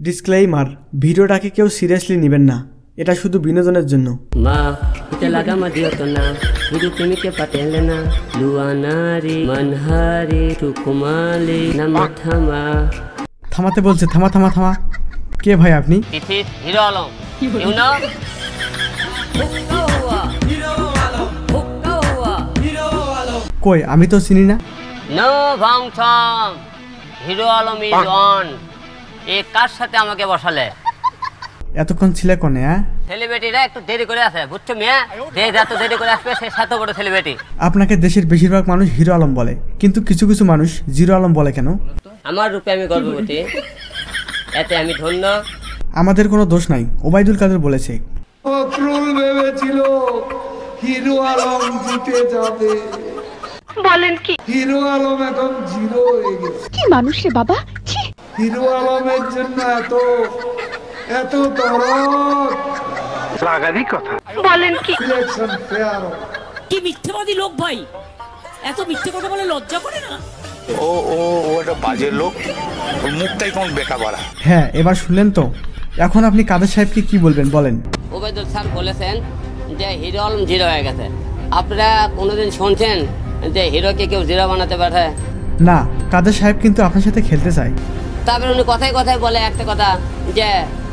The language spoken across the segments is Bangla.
ডিসক্লেইমার, ভিডিওটাকে কেউ সিরিয়াসলি নেবেন না, এটা শুধু বিনোদনের জন্য। মা এটা লাগা মা দিও তো না, বুঝু তুমি কে পাটেলে না, লুয়ানারি মানহারি টুকুমালি না মাথামা। থামাতে বলছে, থামা থামা থামা। কে ভাই আপনি? This is Hero Alam, you know? কই, আমি তো চিনি না। নো ভাংছং, হিরো আলম ইজ অন। এ কার সাথে আমাকে বসালে? এতক্ষণ ছিলে কোনে? সেলিব্রিটিরা একটু দেরি করে আসে, বুঝছো মিয়া? যে যত দেরি করে আসবে সে সাত বড় সেলিব্রিটি। আপনাকে দেশের বেশিরভাগ মানুষ হিরো আলম বলে, কিন্তু কিছু কিছু মানুষ জিরো আলম বলে কেন? আমার রূপে আমি গর্ববতী, এতে আমি ধন্য। আমাদের কোনো দোষ নাই, ওবায়দুল কাদের বলেছে। ফখরুল ভেবেছিল হিরো আলম জিতে যাবে, বলেন কি? হিরো আলম এখন জিরো হয়ে গেছে। কি মানুষ রে বাবা, হিরো আলমের জন্য এত এত দরদ, লাগারই কথা। বলেন কি? ইলেকশন ফেয়ার কি মিথ্যেবাদী লোক ভাই, এত মিথ্যে কথা বলে লজ্জা করে না? ও ও ও একটা বাজে লোক, ওর মুখটাই কোন বেকা বাড়া। হ্যাঁ, এবার শুনলেন তো। এখন আপনি কাদের সাহেবকে কি বলবেন বলেন? ওবায়দুল স্যার বলেছেন যে হিরো আলম জিরো হয়ে গেছে। আপনারা কোনোদিন শুনছেন যে হিরোকে কেউ জিরো বানাতে পারে? না, কাদের সাহেব কিন্তু আপনার সাথে খেলতে চায়। তারপরে উনি কথায় কথায় বলে একটা কথা যে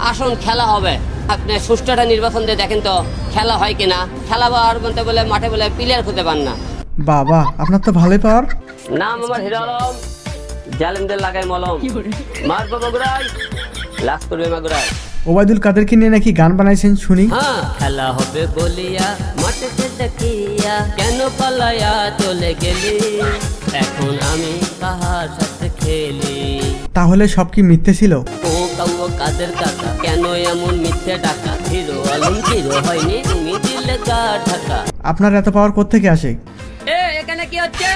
আসুন খেলা হবে, আপনি সুষ্ঠু একটা নির্বাচন দিয়ে দেখেন তো খেলা হয় কিনা। খেলা পাওয়ার বলতে বলে মাঠে বলে প্লেয়ার খুঁজে পান না। বাবা, আপনার তো ভালোই পাওয়ার। নাম আমার হিরো আলম, জালিমদের লাগাই মলম, মারবো বগুড়াই, লাশ করবে মাগুরাই। ওবায়দুল কাদেরকে নিয়ে নাকি গান বানাইছেন শুনি। হ্যাঁ, খেলা হবে বলিয়া মাঠে দেখিয়া কেন পালায়া চলে গেলি, এখন আমি কাহার সাথে খেলি। তাহলে সব কি মিথ্যে ছিল? ও কাউ কাদের কাকা কেন এমন মিথ্যে টাকা, হিরো আলম জিরো হয়নি তুমি দিলে কার ঢাকা। আপনার এত পাওয়ার কোত্থেকে আসে? এখানে কি হচ্ছে?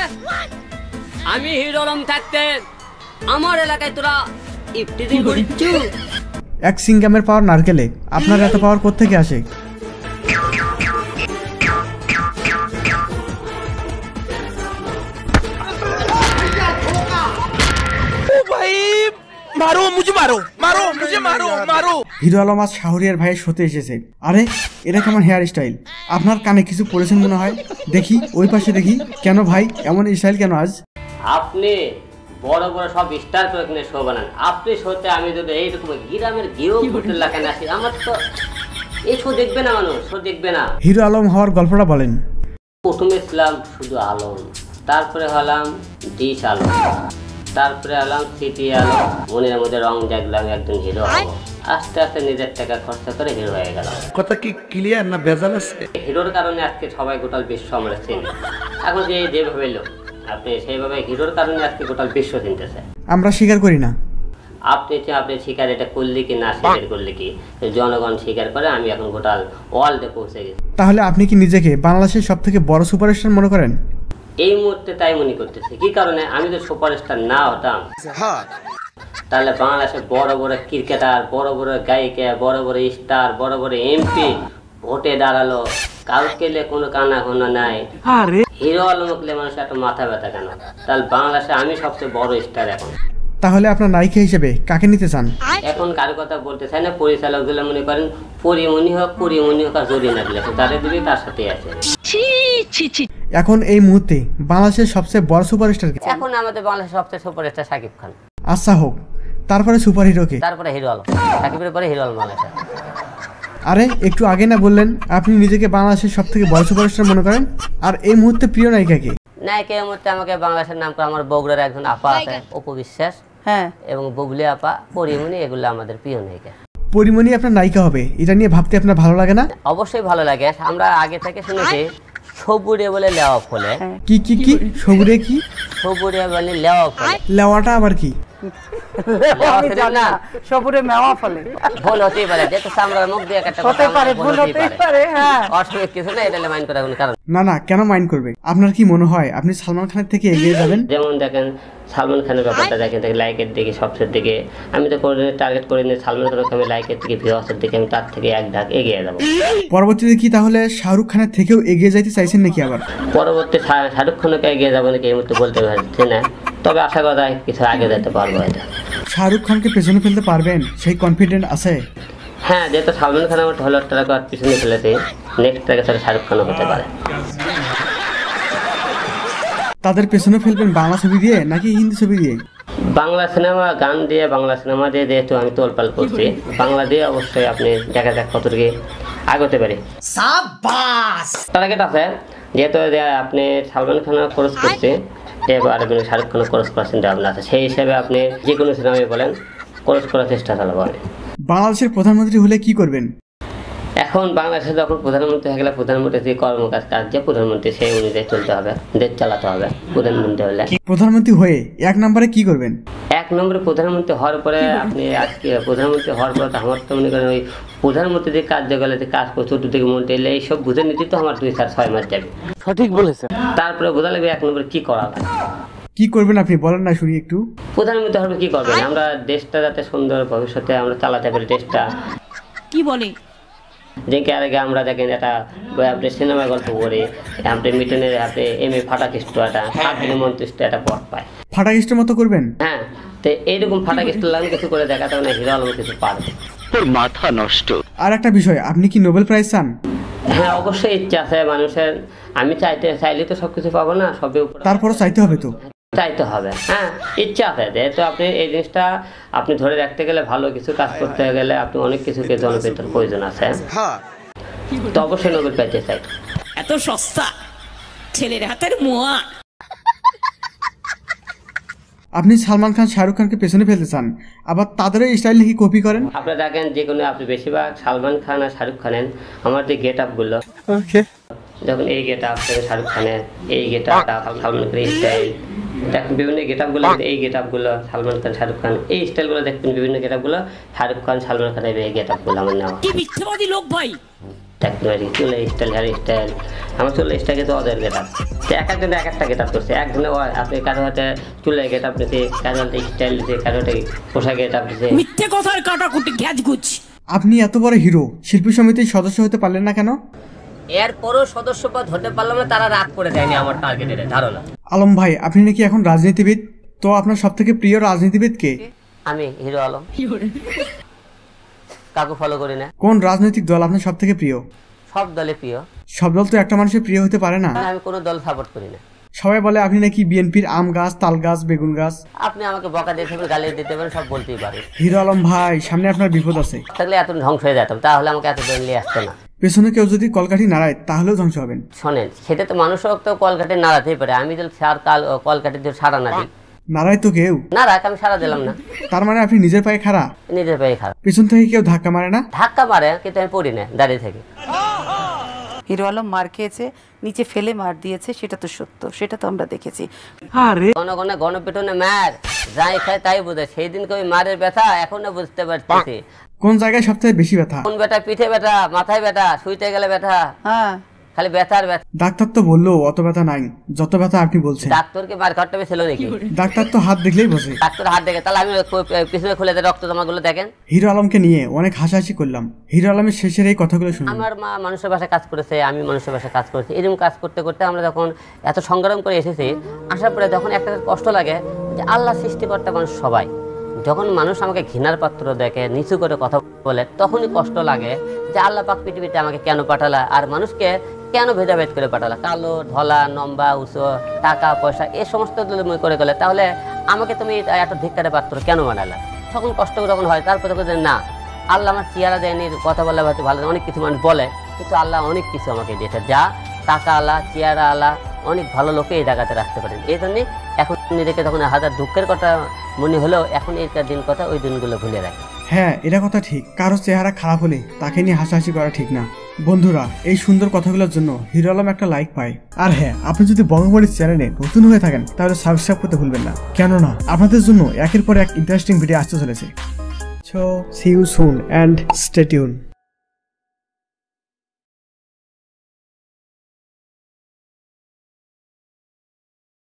আমি হিরো আলম থাকতে আমার এলাকায় তোরা ইফটিজিং করিচ্ছু। এক সিঙ্গামের পাওয়ার নারকেলে, আপনার এত পাওয়ার কোত্থেকে আসে? হিরো আলম আজ শাহরিয়ার ভাইয়ের শোতে এসেছে। আরে, এটা কেমন হেয়ার স্টাইল? আপনার কানে কিছু পড়েছেন মনে হয়। দেখি, ওই পাশে দেখি। কেন ভাই এমন স্টাইল কেন আজ? আপনি বড় বড় সব স্টার প্রোগ্রামে শো বানান, আপনি শোতে আমি যদি এইরকম গ্রামের গিয়েও ঘুরতে লাগান আসি, আমার তো এই শো দেখবে না মানুষ, শো দেখবে না। হিরো আলম হওয়ার গল্পটা বলেন। প্রথমে ছিলাম শুধু আলম, তারপরে হলাম ডিশ আলম, তারপরে হলাম সিটি আলম, মনের মধ্যে রং দেখলাম একজন হিরো হবো। আস্তে আস্তে নিজের টাকা খরচা করে হিরো হয়ে গেলাম। কথা কি ক্লিয়ার না ভেজাল আছে? হিরোর কারণে আজকে সবাই গোটাল বিশ্ব আমরা চিনি। এখন যেভাবে লোক আপনি সেইভাবে হিরোর কারণে আজকে গোটাল বিশ্ব চিনতেছে। আমরা স্বীকার করি না। আপনি স্বীকার এটা করলে কি না স্বীকার করলে কি, জনগণ স্বীকার করে আমি এখন গোটাল ওয়ার্ল্ডে পৌঁছে গেছি। তাহলে আপনি কি নিজেকে বাংলাদেশের সব থেকে বড় সুপারস্টার মনে করেন? এই মুহূর্তে তাই মনে করতেছি। কি কারণে? আমি তো সুপারস্টার না হতাম তাহলে বাংলাদেশে বড় বড় ক্রিকেটার, বড় বড় গায়িকা, বড় বড় স্টার, বড় বড় এমপি ভোটে দাঁড়ালো, কাউকে কোনো কানা ঘোনা নাই। হিরো আলমকে মানুষ একটা মাথা ব্যথা কেন? তাহলে বাংলাদেশে আমি সবচেয়ে বড় স্টার এখন। তাহলে আপনার নায়িকা হিসেবে কাকে নিতে চান? এখন কারো কথা বলতে চাই না, পরিচালক গুলো মনে করেন পরিমণি হোক কুড়িমণি হোক আর জরিনা দিলে যাদের দিবি তার সাথে আছে। এখন এই মুহূর্তে বাংলাদেশের সবচেয়ে বড় সুপারস্টার কে? এখন আমাদের বাংলাদেশের সবচেয়ে সুপারস্টার শাকিব খান। আচ্ছা হোক, তারপরে সুপার হিরো কে? তারপরে হিরো আলম, শাকিবের পরে হিরো আলম বাংলাদেশে। আরে, একটু আগে না বললেন আপনি নিজেকে বাংলাদেশের সব থেকে বড় সুপারস্টার মনে করেন? আর এই মুহূর্তে প্রিয় নায়িকা কে? নায়িকা এই মুহূর্তে আমাকে বাংলাদেশের নাম করে আমার বগুড়ার একজন আপা আছে অপু বিশ্বাস, হ্যাঁ, এবং বুবলি আপা, পরিমণি, এগুলো আমাদের প্রিয় নায়িকা। পরিমণি আপনার নায়িকা হবে, এটা নিয়ে ভাবতে আপনার ভালো লাগে না? অবশ্যই ভালো লাগে। আমরা আগে থেকে শুনেছি সবুরে বলে লেওয়া ফলে। কি কি কি সবুরে? কি সবুরে বলে লেওয়া ফলে? লেওয়াটা আবার কি? সবুরে মেওয়া ফলে। ভুল হতেই পারে, যেহেতু আমরা মুখ দিয়ে একটা হতে পারে, ভুল হতেই পারে। হ্যাঁ, অসুবিধা কিছু না, এটা মাইন্ড করার কোনো কারণ না। না, কেন মাইন্ড করবে? আপনার কি মনে হয় আপনি সালমান খানের থেকে এগিয়ে যাবেন? যেমন দেখেন সালমান খানের ব্যাপারটা দেখেন, লাইকের দিকে সবচেয়ে দিকে আমি তো টার্গেট করে নিই সালমান খানকে, আমি লাইকের দিকে ভিউয়ার্সের দিকে আমি তার থেকে এক ধাপ এগিয়ে যাবো। পরবর্তীতে কি তাহলে শাহরুখ খানের থেকেও এগিয়ে যাইতে চাইছেন নাকি? আবার পরবর্তী শাহরুখ খানকে এগিয়ে যাবো নাকি এই মুহূর্তে বলতে পারছি না। তবে আশা করা যায় কিছু আগে যেতে পারবো এটা। শাহরুখ খানকে পেছনে ফেলতে পারবেন সেই কনফিডেন্ট আছে? হ্যাঁ, যেহেতু সালমান খান আমার 12 টাকা পিছনে ফেলেছে, নেক্সট ট্র্যাকে সাথে শাহরুখ খানও হতে পারে। তাদের পেছনে ফেলবেন বাংলা ছবি দিয়ে নাকি হিন্দি ছবি দিয়ে? বাংলা সিনেমা গান দিয়ে, বাংলা সিনেমা দিয়ে যেহেতু আমি তোলপাল করছি, বাংলা দিয়ে অবশ্যই আপনি দেখা যাক কতটুকু আগতে পারি। টার্গেট আছে যেহেতু আপনি সালমান খানের খরচ করছে, এবার আপনি শাহরুখ খানের খরচ করার চিন্তা ভাবনা আছে, সেই হিসাবে আপনি যে কোনো সিনেমায় বলেন খরচ করার চেষ্টা চালাবো আমি। বাংলাদেশের প্রধানমন্ত্রী হলে কি করবেন? এখন বাংলাদেশে যখন প্রধানমন্ত্রী হয়ে গেলে প্রধানমন্ত্রী যে কর্মকাজ কার্যে প্রধানমন্ত্রী সেই অনুযায়ী চলতে হবে, দেশ চালাতে হবে। প্রধানমন্ত্রী হলে প্রধানমন্ত্রী হয়ে 1 নম্বরে কি করবেন? 1 নম্বরে প্রধানমন্ত্রী হওয়ার পরে আপনি আজকে প্রধানমন্ত্রী হওয়ার পরে আমার তো মনে করেন ওই প্রধানমন্ত্রী যে কার্যকলাপে যে কাজ করছে চতুর্দিকে মন্ত্রী এলে এইসব বুঝে নিতে তো আমার 2-4-6 মাস যাবে। সঠিক বলেছেন। তারপরে বোঝা লাগবে 1 নম্বরে কি করা যায়। কি করবেন আপনি বলেন না শুনি একটু। প্রধানমন্ত্রী হবে কি করবেন, আমরা দেশটা যাতে সুন্দর ভবিষ্যতে আমরা চালাতে পারি দেশটা। কি বলে যে আগে আমরা দেখেন এটা আপনি সিনেমা গল্প করে আপনি মিটনের হাতে এম এ ফাটাকিষ্ট একটা 7 দিনের মন্ত্রিষ্ট একটা পদ পায়। ফাটাকিস্টের মতো করবেন? হ্যাঁ, তো এইরকম ফাটাকিষ্ট লাগে কিছু করে দেখাতে মানে হিরো আলম কিছু পারবে। তোর মাথা নষ্ট। আর একটা বিষয়, আপনি কি নোবেল প্রাইজ চান? হ্যাঁ, অবশ্যই ইচ্ছা আছে মানুষের। আমি চাইলে তো সবকিছু পাবো না, সবের উপর তারপরও চাইতে হবে তো। চাইতে হবে, হ্যাঁ ইচ্ছা আছে। যেহেতু আপনি এই জিনিসটা আপনি ধরে রাখতে গেলে, ভালো কিছু কাজ করতে গেলে আপনি অনেক কিছুকে জনপ্রিয়তার প্রয়োজন আছে, তো অবশ্যই নোবেল পাইতে চাই। এত সস্তা ছেলের হাতের মোয়া। আপনি সালমান খান শাহরুখ খানকে পেছনে ফেলতে চান, আবার তাদেরও স্টাইল নাকি কপি করেন? আপনি দেখেন যে কোনো আপনি বেশিরভাগ সালমান খান আর শাহরুখ খানের আমার যে গেট আপগুলো, যখন এই গেট আপ শাহরুখ খানের, এই গেট আপটা সালমান খানের স্টাইল দেখেন, বিভিন্ন গেট আপগুলো, এই গেট আপগুলো সালমান খান শাহরুখ খান, এই স্টাইলগুলো দেখবেন, বিভিন্ন গেট আপগুলো শাহরুখ খান সালমান খানের এই গেট আপগুলো আমার নেওয়া। কি মিথ্যাবাদী লোক ভাই। চুলে স্টাইল, হেয়ার স্টাইল, আমার চুলে স্টাইল তো ওদের গেট আপ। এক একজনে এক একটা গেট আপ করছে। একজনে আপনি কারো হাতে চুলে গেট আপ নিতে, কারো হাতে স্টাইল দিতে, কারো হাতে পোশাক গেট আপ দিতে। মিথ্যে কথার কাটাকুটি গ্যাজগুজ। আপনি এত বড় হিরো, শিল্পী সমিতির সদস্য হতে পারলেন না কেন? এরপরও সদস্যপদ হতে পারলাম না, তারা রাগ করে দেয়নি আমার টার্গেটের ধারণা। আলম ভাই, আপনি নাকি এখন রাজনীতিবিদ, তো আপনার সব থেকে প্রিয় রাজনীতিবিদ কে? আমি হিরো আলম, কাকু ফলো করি না। কোন রাজনৈতিক দল আপনার সব থেকে প্রিয়? সব দলে প্রিয়। সব দল তো একটা মানুষের প্রিয় হতে পারে না। আমি কোনো দল সাপোর্ট করি না। সবাই বলে আপনি নাকি বিএনপির আম গাছ, তাল গাছ, বেগুন গাছ। আপনি আমাকে বকা দিতে পারেন, গালি দিতে পারেন, সব বলতেই পারেন। হিরো আলম ভাই, সামনে আপনার বিপদ আছে। তাহলে এত ধ্বংস হয়ে যেতাম, তাহলে আমাকে এত দল নিয়ে আসতো না। পেছনে কেউ যদি কলকাঠি নাড়ায় তাহলেও ধ্বংস হবেন। শোনেন, সেটা তো মানুষও তো কলকাঠি নাড়াতেই পারে। আমি যদি কলকাঠির যদি সারা না দিই, নাড়ায় তো কেউ না রাখ, আমি সারা দিলাম না। তার মানে আপনি নিজের পায়ে খাড়া? নিজের পায়ে খারাপ। পেছন থেকে কেউ ধাক্কা মারে না? ধাক্কা মারে, কিন্তু আমি পড়ি না দাঁড়িয়ে থেকে। হিরো আলম মার খেয়েছে, নিচে ফেলে মার দিয়েছে, সেটা তো সত্য, সেটা তো আমরা দেখেছি। গণগণে গণপিটনে মার যাই খায় তাই বোঝে, সেই দিনকে ওই মারের ব্যথা এখনো বুঝতে পারতেছি। কোন জায়গায় সবথেকে বেশি ব্যথা? কোন ব্যথা? পিঠে ব্যথা, মাথায় ব্যথা, শুইতে গেলে ব্যথা, হ্যাঁ খালি ব্যথার ব্যথা। ডাক্তার তো বললো অত ব্যথা নাই, যত ব্যথা আপনি বলছেন। ডাক্তারকে মার খাওয়াটা ছিল নাকি? ডাক্তার তো হাত দেখলেই বোঝে। ডাক্তার হাত দেখে, তাহলে আমি পিছনে খুলে রক্ত জমা গুলো দেখেন। হিরো আলমকে নিয়ে অনেক হাসাহাসি করলাম, হিরো আলমের শেষের এই কথাগুলো শুনুন। আমার মা মানুষের বাসায় কাজ করেছে, আমি মানুষের বাসায় কাজ করেছি। এরকম কাজ করতে করতে আমরা যখন এত সংগ্রাম করে এসেছি, আসার পরে যখন একটা কষ্ট লাগে যে আল্লাহ সৃষ্টিকর্তা মানুষ সবাই, যখন মানুষ আমাকে ঘৃণার পাত্র দেখে, নিচু করে কথা বলে, তখনই কষ্ট লাগে যে আল্লাহ পাক পৃথিবীতে আমাকে কেন পাঠালা, আর মানুষকে কেন ভেদাভেদ করে পাঠালা, কালো, ধলা, লম্বা, উঁচু, টাকা পয়সা, এই সমস্ত করে গেলে, তাহলে আমাকে তুমি একটা ধিক্কারের পাত্র কেন বানালা? তখন কষ্ট যখন হয়, তারপর তখন না, আল্লাহ আমার চেহারা দেয়নি, কথা বলে হয়তো ভালো, অনেক কিছু মানুষ বলে, কিন্তু আল্লাহ অনেক কিছু আমাকে দিয়েছে, যা টাকা আলা, চেহারা আলা, অনেক ভালো লোকে এই জায়গাতে রাখতে পারেন। এই জন্যে এখন নিজেকে তখন হাজার দুঃখের কথা মনে হলেও এখন এই দিন কথা, ওই দিনগুলো ভুলে রাখে। হ্যাঁ, এটা কথা ঠিক, কারো চেহারা খারাপ হলে তাকে নিয়ে হাসাহাসি করা ঠিক না। বন্ধুরা, এই সুন্দর কথাগুলোর জন্য হিরো আলম একটা লাইক পায়। আর হ্যাঁ, আপনি যদি বঙ্গবাড়ির চ্যানেলে নতুন হয়ে থাকেন তাহলে সাবস্ক্রাইব করতে ভুলবেন না, কেননা আপনাদের জন্য একের পর এক ইন্টারেস্টিং ভিডিও আসতে চলেছে। So see you soon and stay tune.